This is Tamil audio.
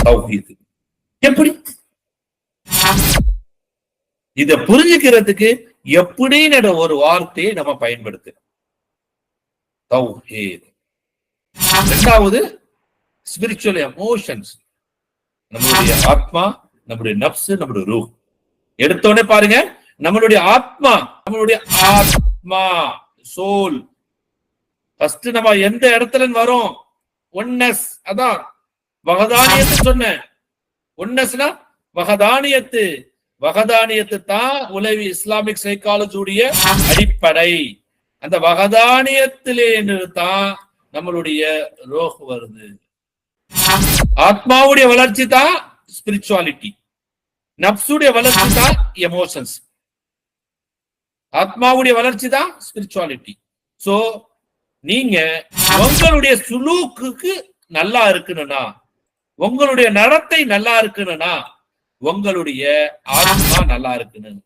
தௌஹீத். எப்படி இத புரிஞ்சுக்கிறதுக்கு எப்படின்னு ஒரு வார்த்தையை நம்ம பயன்படுத்தணும். தௌஹீத். இரண்டாவது ஸ்பிரிச்சுவல் எமோஷன்ஸ், நம்மளுடைய ஆத்மா, நம்முடைய நப்சு, நம்முடைய ரூஹ். எடுத்தோடனே பாருங்க, நம்மளுடைய ஆத்மா, நம்மளுடைய ஆத்மா சோல் ஃபர்ஸ்ட் நம்ம எந்த இடத்துல வரோம்? ஒன்னஸ். அதான் வகதானியத்து சொன்னேன். ஒன்னஸ்னா வகதானியத்து. வகதானியத்து தான் உலவி இஸ்லாமிக் சைக்காலஜியுடைய அடிப்படை. அந்த வகதானியத்திலே தான் நம்மளுடைய ரோஹ் வருது. ஆத்மாவுடைய வளர்ச்சி தான் ஸ்பிரிச்சுவாலிட்டி, நப்சுடைய வளர்ச்சி தான் எமோஷன்ஸ். ஆத்மாவுடைய வளர்ச்சி தான் ஸ்பிரிச்சுவாலிட்டி. சோ நீங்க உங்களுடைய சுலூக்கு நல்லா இருக்கணும்னா, உங்களுடைய நடத்தை நல்லா இருக்கணும்னா, உங்களுடைய ஆத்மா நல்லா இருக்கணும்.